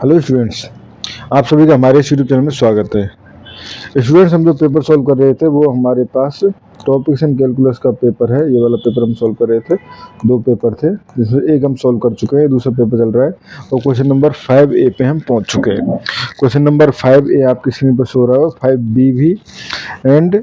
Hello students, आप सभी का हमारे इस यूट्यूब चैनल में स्वागत है। स्टूडेंट्स, हम जो पेपर सॉल्व कर रहे थे वो हमारे पास टॉपिक्स एंड कैलकुलस का पेपर है। ये वाला पेपर हम सॉल्व कर रहे थे। दो पेपर थे जिसमें एक हम सॉल्व कर चुके हैं, दूसरा पेपर चल रहा है और क्वेश्चन नंबर 5A पे हम पहुंच चुके हैं। क्वेश्चन नंबर 5A आपकी स्क्रीन पर शो रहा है, 5B भी एंड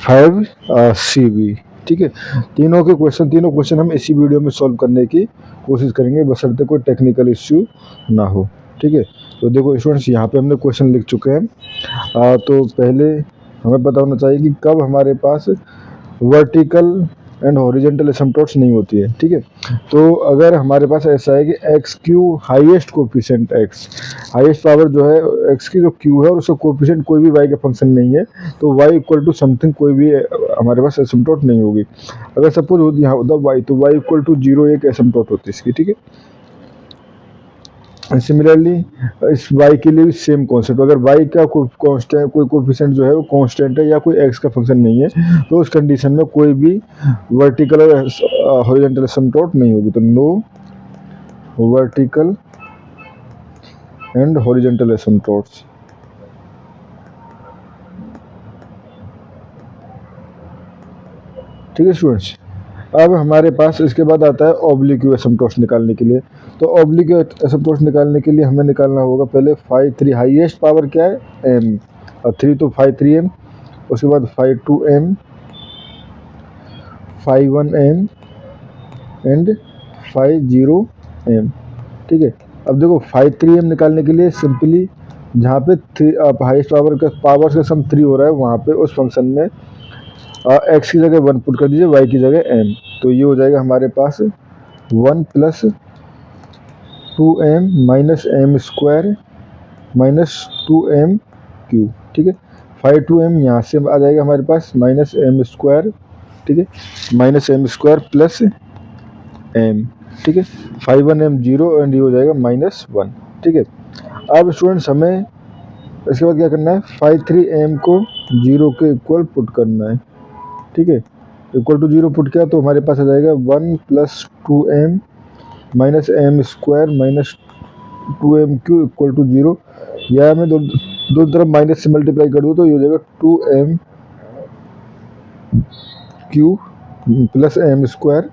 5C भी। ठीक है, तीनों क्वेश्चन हम इसी वीडियो में सॉल्व करने की कोशिश करेंगे, बशर्ते कोई टेक्निकल इश्यू ना हो। ठीक है, तो देखो स्टूडेंट्स, यहाँ पे हमने क्वेश्चन लिख चुके हैं। तो पहले हमें पता होना चाहिए कि कब हमारे पास वर्टिकल एंड हॉरिजेंटल एसिम्पटोट्स नहीं होती है। ठीक है, तो अगर हमारे पास ऐसा है कि x Q highest coefficient x, highest power जो है एक्स की जो क्यू है और उसका कोफिशिएंट कोई भी वाई का फंक्शन नहीं है, तो वाई इक्वल टू समथिंग कोई भी हमारे पास एसिम्पटोट नहीं होगी। अगर सपोज यहाँ होता वाई, तो वाई इक्वल टू 0 एक एसिम्पटोट होती है इसकी। ठीक है, सिमिलरली इस y के लिए भी सेम कॉन्सेप्ट, अगर y का कोई कांस्टेंट, कोई कोफिशिएंट जो है वो कांस्टेंट है या कोई x का फंक्शन नहीं है, तो उस कंडीशन में कोई भी वर्टिकल और हॉरिजॉन्टल एसिम्पटोट नहीं होगी। तो नो वर्टिकल एंड हॉरिजॉन्टल एसिम्पटोट्स। ठीक है स्टूडेंट्स, अब हमारे पास इसके बाद आता है ऑब्लिक एसिम्पटोट्स निकालने के लिए। तो ऑब्लिक एसिम्पटोट्स निकालने के लिए हमें निकालना होगा पहले फाई 3, हाईएस्ट पावर क्या है m, और 3 तो फाई 3m, उसके बाद phi 2m, phi 1m and phi 0m। ठीक है, अब देखो फाई 3m निकालने के लिए सिंपली जहाँ पे हाईएस्ट पावर का सम 3 हो रहा है, वहाँ पे उस फंक्शन में एक्स की जगह 1 पुट कर दीजिए, वाई की जगह m। तो ये हो जाएगा हमारे पास 1 plus 2m minus m square minus 2m cube. ठीक है, फाइव 2m यहाँ से आ जाएगा हमारे पास माइनस एम स्क्वायर। ठीक है, minus m square plus m। ठीक है, 5 1m 0 एंड ये हो जाएगा -1। ठीक है, अब स्टूडेंट्स हमें इसके बाद क्या करना है, 5 3m को 0 के इक्वल पुट करना है। ठीक है, इक्वल टू 0 पुट किया तो हमारे पास आ जाएगा 1 plus 2m minus m square minus 2m cube equal to 0। या मैं दो तरफ माइनस से मल्टीप्लाई कर दूँ तो ये हो जाएगा 2m cube plus m square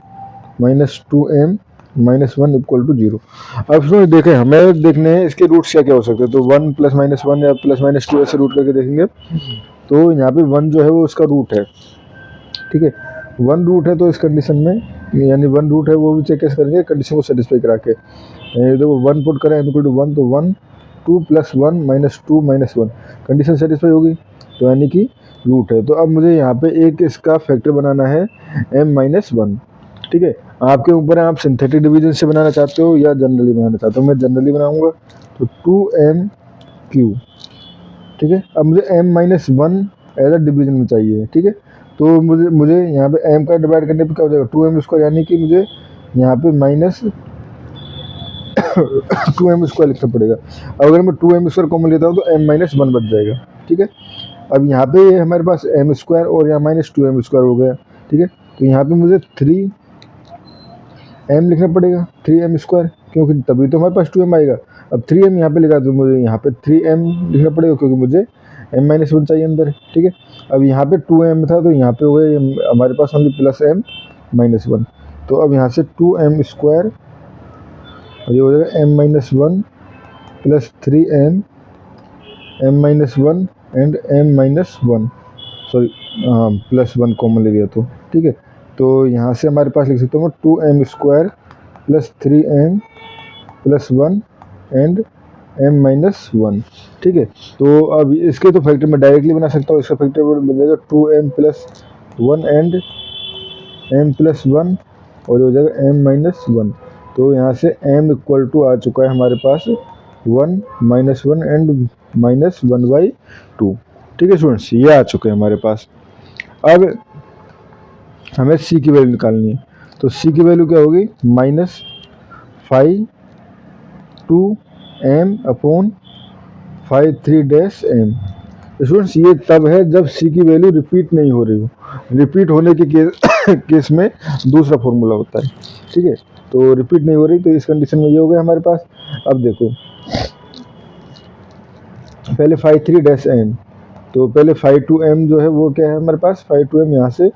minus 2m minus 1 equal to 0। अब इसमें देखें, हमें देखने हैं इसके रूट्स क्या क्या हो सकते हैं। तो 1 प्लस -1 या प्लस -2 ऐसे रूट करके देखेंगे। तो यहाँ पे 1 जो है वो उसका रूट है। ठीक है, 1 रूट है तो इस कंडीशन में, यानी 1 रूट है वो भी चेक कैसे करेंगे, कंडीशन को सेटिस्फाई करा के। देखो 1 पुट करें इक्वल टू 1, तो 1 2 plus 1 minus 2 minus 1, condition satisfy होगी, तो यानी कि रूट है। तो अब मुझे यहाँ पे एक इसका फैक्टर बनाना है m-1। ठीक है, आपके ऊपर है, आप सिंथेटिक डिवीजन से बनाना चाहते हो या जनरली बनाना चाहते हो। मैं जनरली बनाऊंगा, तो 2m क्यू। ठीक है, अब मुझे m-1 एज अ डिवीजन में चाहिए। ठीक है, तो मुझे यहाँ पे m का डिवाइड करने पे क्या हो जाएगा 2m स्क्वायर, यानी कि मुझे यहाँ पे माइनस 2m स्क्वायर लिखना पड़ेगा। अगर मैं 2m स्क्वायर कॉमन लेता हूँ तो m-1 बच जाएगा। ठीक है, अब यहाँ पे ये हमारे पास m स्क्वायर और यहाँ माइनस 2m स्क्वायर हो गया। ठीक है, तो यहाँ पे मुझे 3m लिखना पड़ेगा, 3m स्क्वायर, क्योंकि तभी तो हमारे पास 2m आएगा। अब 3m यहाँ पे लिखा तो मुझे यहाँ पे 3m लिखना पड़ेगा, क्योंकि मुझे m-1 चाहिए अंदर। ठीक है, अब यहाँ पे 2m था तो यहाँ पे हो गया हमारे पास ओनली प्लस m-1। तो अब यहाँ से 2m स्क्वायर और ये हो जाएगा m-1 plus 3m m-1 and m-1, sorry plus 1 common ले लिया तो। ठीक है, तो यहाँ से हमारे पास लिख सकता हूँ 2m square plus 3m plus 1 and m-1। ठीक है, तो अब इसके तो फैक्टर मैं डायरेक्टली बना सकता हूँ। इसका फैक्टर बन जाएगा 2m plus 1 and m plus 1 और ये हो जाएगा m-1। तो यहाँ से m इक्वल टू आ चुका है हमारे पास 1 -1 एंड -1/2। ठीक है स्टूडेंट्स, ये आ चुके हैं हमारे पास। अब हमें c की वैल्यू निकालनी है। तो c की वैल्यू क्या होगी, -5 2m अपॉन 5 3 स्टूडेंट्स, ये तब है जब c की वैल्यू रिपीट नहीं हो रही हो। रिपीट होने के केस में दूसरा फॉर्मूला होता है। ठीक है, तो रिपीट नहीं हो रही, तो इस कंडीशन में ये हो गया हमारे पास अब देखो पहले फाई 3 डैश एम, तो पहले फाई 2 एम जो है वो क्या है हमारे पास, फाई 2 एम यहाँ से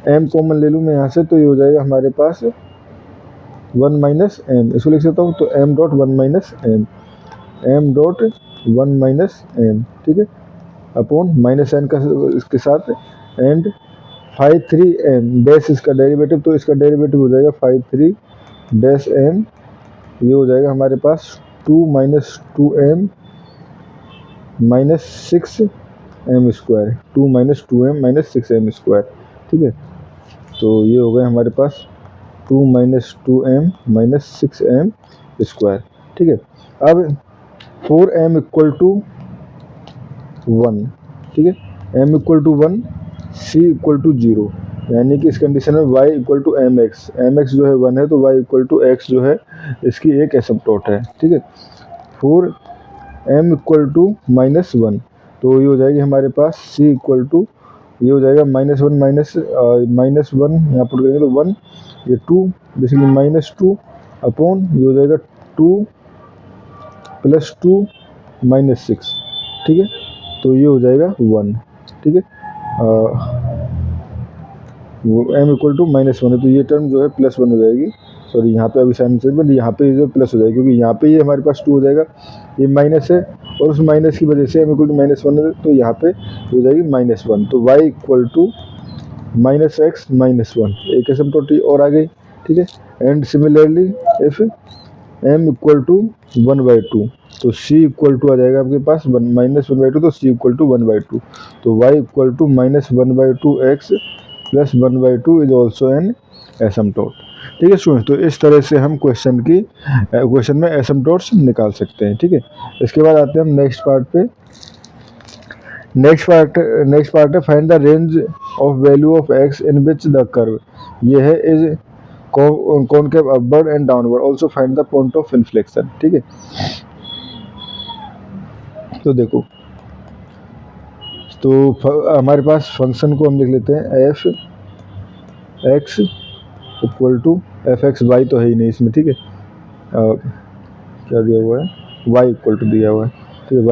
एम कॉमन ले लूँ मैं यहाँ से, तो ये हो जाएगा हमारे पास 1 माइनस एम, इसको लिख सकता हूँ तो m dot 1 minus m, m dot 1 minus m, ठीक है, अपॉन माइनस एन का इसके साथ, एंड फाई 3 एम डैश इसका डेरिवेटिव, तो इसका डेरिवेटिव हो जाएगा फाई 3 डैश एम, ये हो जाएगा हमारे पास 2 minus 2 m minus 6 m square, 2 minus 2 m minus 6 m square, ठीक है। तो ये हो गया हमारे पास 2 minus 2 m minus 6 m square, ठीक है। अब 4 एम इक्वल टू 1, ठीक है, m equal to 1, c equal to 0, यानी कि इस कंडीशन में y equal to m x जो है 1 है, तो y इक्वल टू एक्स जो है इसकी एक एसिम्पटोट है, ठीक है। 4 एम इक्वल टू माइनस 1, तो ये हो जाएगी हमारे पास c इक्वल टू, ये हो जाएगा माइनस 1 माइनस 1 यहाँ पुट करेंगे तो 1, ये 2 बेसिकली माइनस 2 अपॉन ये हो जाएगा 2 प्लस 2 माइनस 6, ठीक है, तो ये हो जाएगा 1, ठीक है, वो एम इक्वल टू माइनस 1 है, तो ये टर्म जो है प्लस 1 हो जाएगी, सॉरी यहाँ पे अभी साइन से, बट यहाँ पे जो प्लस हो जाएगी, क्योंकि यहाँ पे ये हमारे पास 2 हो जाएगा, ये माइनस है, और उस माइनस की वजह से एम इक्वल टू माइनस 1 है, तो यहाँ पे हो जाएगी माइनस 1, तो y equal to minus x minus 1, एक एसिम्पटोट और आ गई, ठीक है। And similarly if m equal to 1/2, तो c इक्वल टू आ जाएगा आपके पास माइनस 1/2, तो c इक्वल टू 1/2, तो y equal to minus 1/2 X plus 1/2 is also an asymptote, ठीक है स्टूडेंट्स। तो इस तरह से हम क्वेश्चन में एसिम्पटोट्स निकाल सकते हैं, ठीक है। इसके बाद आते हैं हम नेक्स्ट पार्ट पे। नेक्स्ट पार्ट है find the range of value of x in which the curve, ये है is concave upward and downward, also find the point of inflection, ठीक है। तो देखो, तो हमारे पास फंक्शन को हम लिख लेते हैं f x equal to f x y, तो है ही नहीं इसमें, ठीक है, क्या दिया हुआ है, वाई इक्वल टू दिया हुआ है, ठीक है,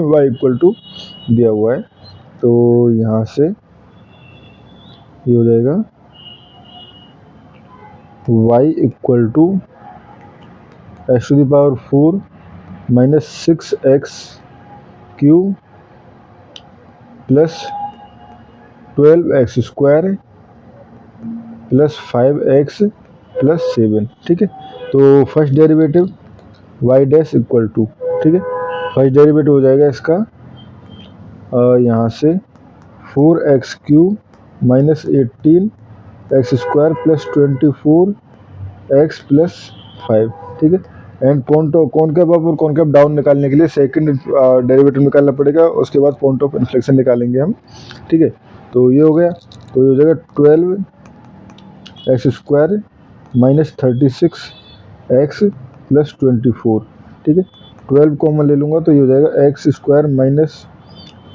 वाई इक्वल टू दिया हुआ है, तो यहाँ से ये हो जाएगा y equal to x to the power 4 minus 6x cube plus 12x square plus 5x plus 7, ठीक है। तो first derivative y dash equal to, ठीक है, फर्स्ट डेरिवेटिव हो जाएगा इसका यहाँ से 4x cube minus 18x square plus 24x plus 5, ठीक है। एंड कॉनकेव अप और कॉनकेव डाउन निकालने के लिए सेकंड डेरिवेटिव निकालना पड़ेगा, उसके बाद पॉइंट ऑफ इन्फ्लेक्शन निकालेंगे हम, ठीक है। तो ये हो गया, तो ये हो जाएगा 12x square minus 36x plus 24, ठीक है, 12 कॉमन ले लूँगा तो ये हो जाएगा x square minus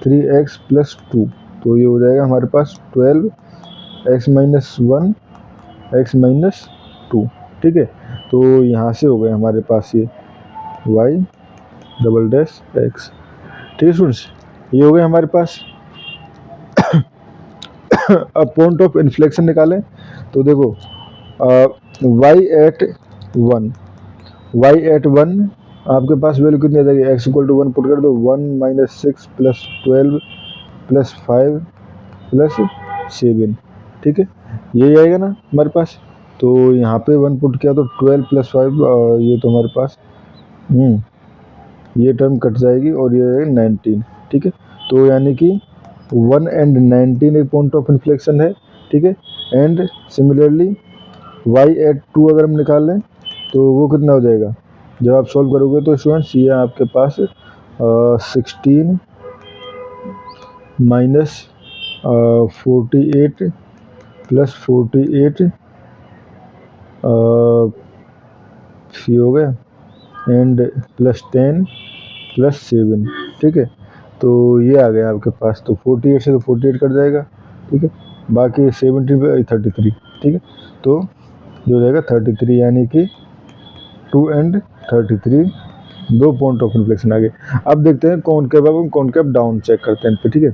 3x plus 2, तो ये हो जाएगा हमारे पास 12x माइनस 1 x माइनस 2, ठीक है। तो यहाँ से हो गए हमारे पास ये y डबल डैश x, ठीक है स्टूडेंट्स, ये हो गए हमारे पास। अब पॉइंट ऑफ इन्फ्लेक्शन निकालें, तो देखो y एट 1 आपके पास वैल्यू कितनी आ जाएगी, x इक्वल टू 1 पुट कर दो, 1 माइनस 6 प्लस 12 प्लस 5 प्लस 7, ठीक है, यही आएगा ना हमारे पास। तो यहाँ पे 1 पुट किया तो 12 प्लस 5, ये तो हमारे पास ये टर्म कट जाएगी और ये 19, ठीक है। तो यानी कि 1 एंड 19 एक पॉइंट ऑफ इन्फ्लेक्शन है, ठीक है। एंड सिमिलरली y एट 2 अगर हम निकाल लें तो वो कितना हो जाएगा, जब आप सॉल्व करोगे तो स्टूडेंट्स ये आपके पास 16 माइनस 48 प्लस 48 ये हो गया, एंड प्लस 10 प्लस 7, ठीक है। तो ये आ गया आपके पास, तो 48 से तो 48 कट जाएगा, ठीक है, बाकी 70 पे 33, ठीक है, तो जो हो जाएगा 33, यानी कि 2 एंड 33, 2 पॉइंट ऑफ इन्फ्लेक्शन आ गए। अब देखते हैं कॉनकेव, अब हम कॉनकेव डाउन चेक करते हैं इन पे, ठीक है।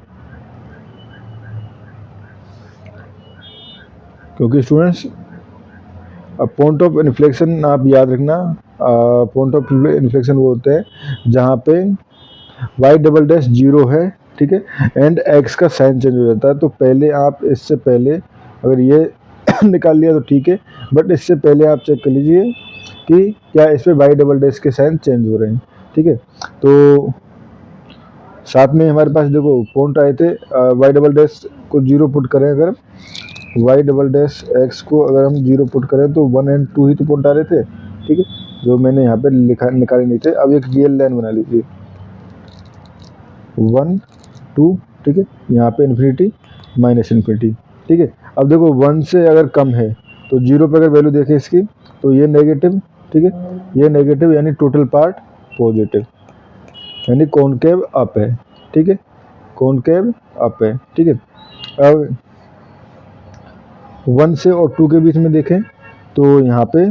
क्योंकि स्टूडेंट्स अब पॉइंट ऑफ इन्फ्लेक्शन आप याद रखना, पॉइंट ऑफ इन्फ्लेक्शन वो होते हैं जहाँ पे y डबल डैश 0 है, ठीक है, एंड x का साइन चेंज हो जाता है। तो पहले आप इससे पहले अगर ये निकाल लिया तो ठीक है, बट इससे पहले आप चेक कर लीजिए कि क्या इस पे y डबल डैश के साइन चेंज हो रहे हैं, ठीक है। तो साथ में हमारे पास देखो पॉइंट आए थे, y डबल डैश को 0 पुट करें, अगर y डबल डैश x को अगर हम 0 पुट करें तो 1 एंड 2 ही तो पॉइंट आ रहे थे, ठीक है, जो मैंने यहाँ पे लिखा निकाले नहीं थे। अब एक रियल लाइन बना लीजिए 1 2, ठीक है, यहाँ पे इन्फिनिटी माइनस इन्फिनिटी, ठीक है। अब देखो 1 से अगर कम है तो 0 पे अगर वैल्यू देखें इसकी तो ये नेगेटिव, ठीक है, ये नेगेटिव यानी टोटल पार्ट पॉजिटिव, यानी कॉनकेव अप है, ठीक है, कॉनकेव अप है, ठीक है। अब 1 से और 2 के बीच में देखें तो यहाँ पे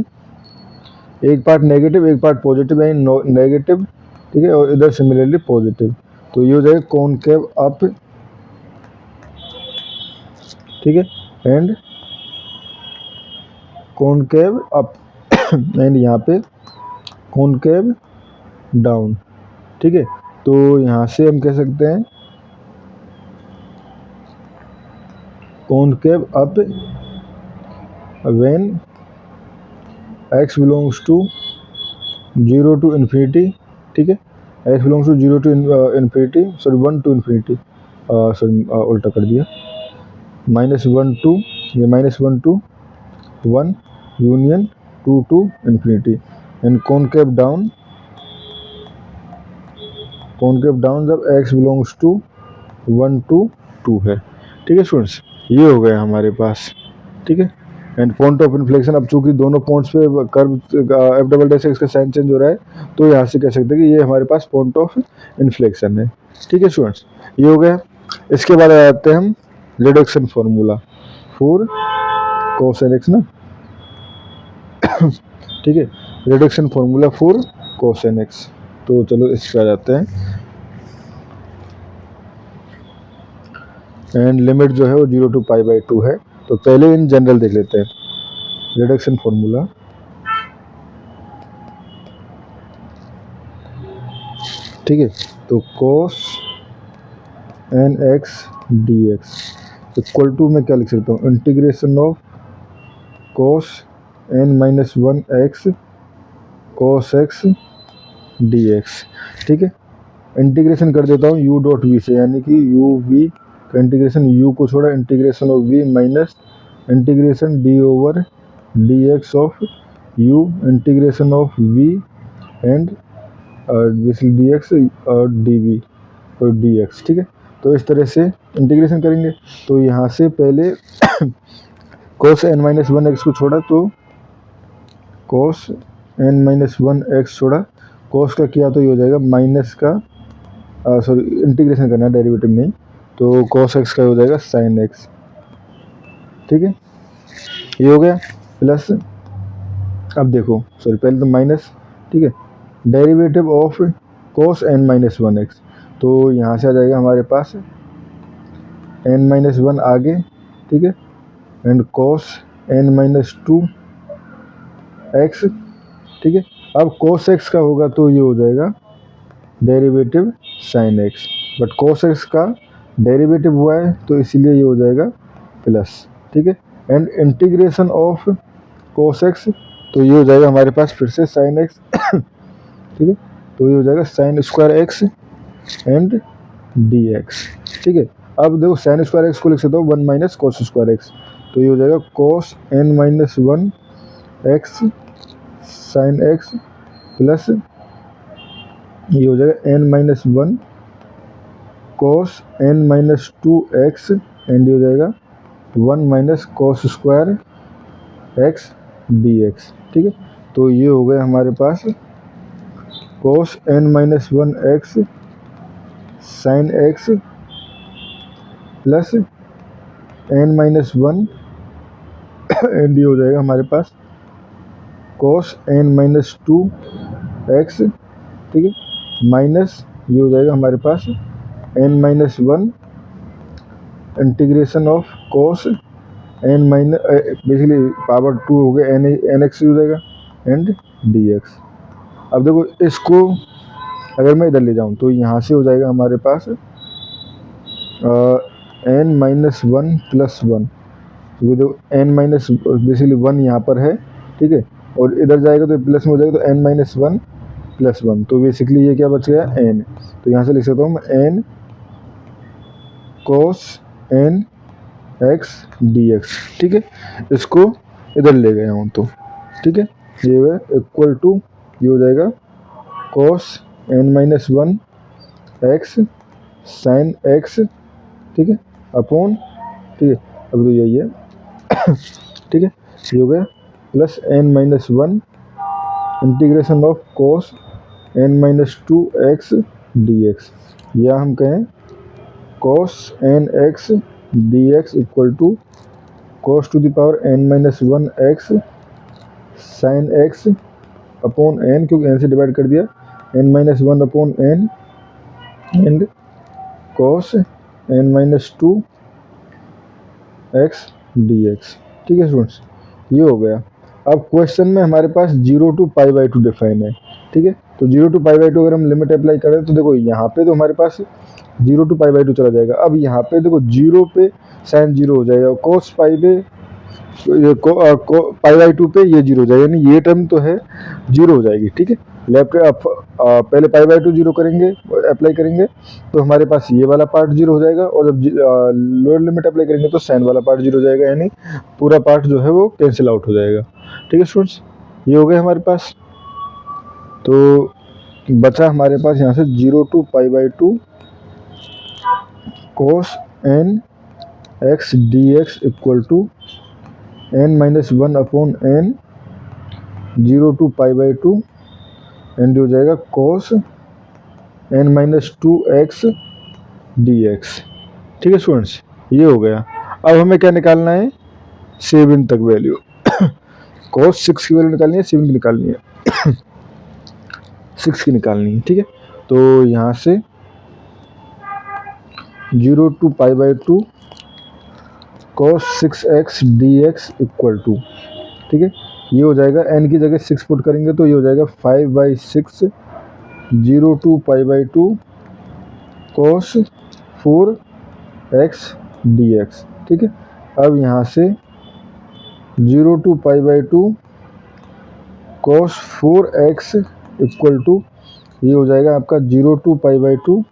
एक पार्ट नेगेटिव एक पार्ट पॉजिटिव, यानी नेगेटिव, ठीक है, और इधर सिमिलरली पॉजिटिव, तो ये हो जाएगा कॉनकेव अप, ठीक है, एंड कॉनकेव अप एंड यहाँ पे कॉनकेव डाउन, ठीक है। तो यहाँ से हम कह सकते हैं concave up when x belongs to 0 to infinity, ठीक है, x belongs to 0 to infinity, sorry 1 to infinity, sorry उल्टा कर दिया, -1 टू, ये -1 to 1 union 2 to infinity, and concave down जब x बिलोंग्स टू 1 टू 2 है, ठीक है स्टूडेंट्स, ये हो गया हमारे पास, ठीक है। एंड पॉइंट ऑफ इन्फ्लेक्शन, अब चूंकि दोनों पॉइंट्स पे curve F double dash x का साइन चेंज हो रहा है तो यहाँ से कह सकते हैं कि ये हमारे पास पॉइंट ऑफ इन्फ्लेक्शन है, ठीक है स्टूडेंट्स, ये हो गया। इसके बाद आ जाते हैं हम रिडक्शन फॉर्मूला फॉर कोसेन एक्स ना, ठीक है, रिडक्शन फॉर्मूला फॉर कोसेन एक्स। तो चलो इस पे आ जाते हैं, एंड लिमिट जो है वो 0 टू π/2 है। तो पहले इन जनरल देख लेते हैं रिडक्शन फॉर्मूला, ठीक है। तो cos n x dx equal to मैं क्या लिख सकता हूँ, integration of cos n minus 1 x cos x dx, ठीक है। इंटीग्रेशन कर देता हूँ u डॉट v से, यानी कि u v का इंटीग्रेशन, u को छोड़ा integration of v minus integration d over dx of u integration of v and dx और dv और dx, ठीक है। तो इस तरह से इंटीग्रेशन करेंगे। तो यहाँ से पहले cos n माइनस 1 एक्स को छोड़ा तो cos n माइनस 1 एक्स छोड़ा, cos का किया तो ये हो जाएगा माइनस का, सॉरी इंटीग्रेशन करना है, डेरिवेटिव नहीं, तो cos x का हो जाएगा sin x, ठीक है, ये हो गया। प्लस अब देखो, सॉरी पहले तो माइनस, ठीक है, derivative of cos n minus 1 x, तो यहाँ से आ जाएगा हमारे पास n माइनस 1 आगे, ठीक है, and cos n minus 2 x, ठीक है। अब cos x का होगा तो ये हो जाएगा derivative sin x, but cos x का डेरिवेटिव हुआ है तो इसीलिए ये हो जाएगा प्लस, ठीक है, and integration of cos x, तो ये हो जाएगा हमारे पास फिर से sin x, ठीक है, तो ये हो जाएगा sin square x and dx, ठीक है। अब देखो sin स्क्वायर x को लिख सकते हो 1 माइनस cos स्क्वायर x, तो ये हो जाएगा cos n minus 1 x sin x plus ये हो जाएगा n minus 1 cos n minus 2 x and ये हो जाएगा 1 minus cos square x dx, ठीक है। तो ये हो गया हमारे पास cos n minus 1 x sin x plus n minus 1 and ये हो जाएगा हमारे पास cos n माइनस 2 एक्स, ठीक है, माइनस ये हो जाएगा हमारे पास n-1 integration of cos n minus basically power 2 हो गया एन एक्स हो जाएगा एंड डी एक्स। अब देखो इसको अगर मैं इधर ले जाऊं तो यहाँ से हो जाएगा हमारे पास n-1 प्लस 1, क्योंकि देखो n- बेसिकली 1 यहाँ पर है, ठीक है, और इधर जाएगा तो प्लस में हो जाएगा, तो n-1 प्लस 1, तो बेसिकली ये क्या बच गया n, तो यहाँ से लिख सकता हूँ मैं n cos n x dx, ठीक है, इसको इधर ले गया हूँ तो ठीक है, ये इक्वल टू ये हो जाएगा cos n-1 x sin x, ठीक है, अपॉन, ठीक है, अब तो यही है ठीक है, ये हो गया plus n-1 integration of cos n-2 x dx, या हम कहें cos n x dx equal to cos to the power n-1 x sin x upon n, क्योंकि n से डिवाइड कर दिया, n-1 upon n and cos n-2 x dx, ठीक है students, ये हो गया। अब क्वेश्चन में हमारे पास 0 टू π/2 डिफाइन है, ठीक है, तो 0 टू π/2 अगर हम लिमिट अप्लाई करें तो देखो यहाँ पे तो हमारे पास 0 टू π/2 चला जाएगा। अब यहाँ पे देखो 0 पे sin 0 हो जाएगा, cos पाई पे π/2 पे ये 0 हो जाएगा, यानी ये टर्म तो है 0 हो जाएगी, ठीक है। लेफ्ट पहले π/2 0 करेंगे, अप्लाई करेंगे तो हमारे पास ये वाला पार्ट 0 हो जाएगा, और जब लोअर लिमिट अप्लाई करेंगे तो साइन वाला पार्ट 0 हो जाएगा, यानी पूरा पार्ट जो है वो कैंसिल आउट हो जाएगा, ठीक है स्टूडेंट्स, ये हो गया हमारे पास। तो बचा हमारे पास यहाँ से 0 to π/2 cos n x dx equal to n-1 upon n 0 to π/2 and हो जाएगा cos n-2 x dx, ठीक है स्टूडेंट्स, ये हो गया। अब हमें क्या निकालना है, 7 तक वैल्यू cos 6 की वैल्यू निकालनी है, 7 की निकालनी है 6 की निकालनी है, ठीक है। तो यहाँ से 0 to π/2 cos 6x dx equal to, ठीक है, ये हो जाएगा, n की जगह 6 पुट करेंगे तो ये हो जाएगा 5/6 0 टू π/2 cos 4x dx, ठीक है। अब यहाँ से 0 to π/2 cos 4x equal to ये हो जाएगा आपका 0 टू π/2,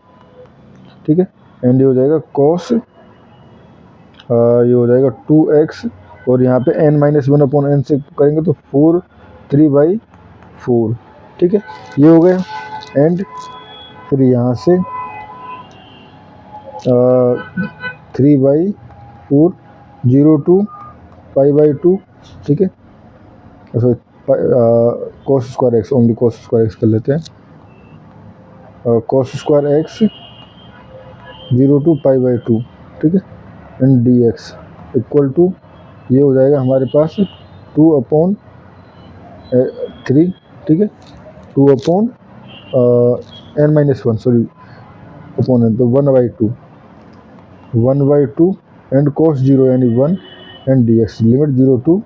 ठीक है, एंड ये हो जाएगा cos ये हो जाएगा 2x, और यहाँ पे n-1 अपॉन n से करेंगे तो 3/4, ठीक है, ये हो गया। एंड फिर यहाँ से 3/4 0 टू π/2, ठीक है, sorry cos square x, only cos square x कर लेते हैं, cos स्क्वायर x 0 टू π/2, ठीक है, एंड dx इक्वल टू ये हो जाएगा हमारे पास 2/3, ठीक है, 2/n-1 सॉरी अपॉन n, तो 1/2 एंड cos 0 यानी 1 एंड dx लिमिट 0 टू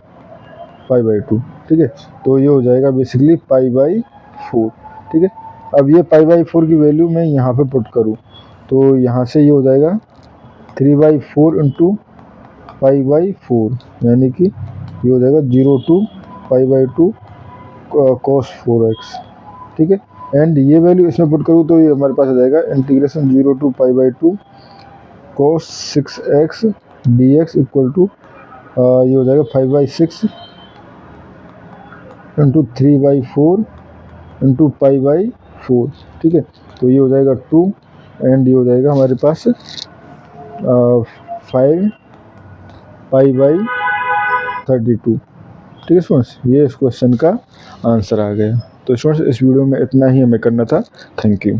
π/2, ठीक है, तो ये हो जाएगा बेसिकली π/4, ठीक है। अब ये π/4 की वैल्यू मैं यहाँ पे पुट करूँ तो यहाँ से ये हो जाएगा 3/4 इंटू π/4, यानी कि ये हो जाएगा 0 टू π/2 cos 4x, ठीक है, एंड ये वैल्यू इसमें पुट करूँ तो ये हमारे पास आ जाएगा integration 0 to π/2 cos 6x dx equal to ये हो जाएगा 5/6 इंटू 3/4 इंटू π/4, ठीक है, तो ये हो जाएगा 2 एंड ये हो जाएगा हमारे पास 5 π/32, ठीक है स्टूडेंट्स, ये इस क्वेश्चन का आंसर आ गया। तो स्टूडेंट्स इस वीडियो में इतना ही हमें करना था, थैंक यू।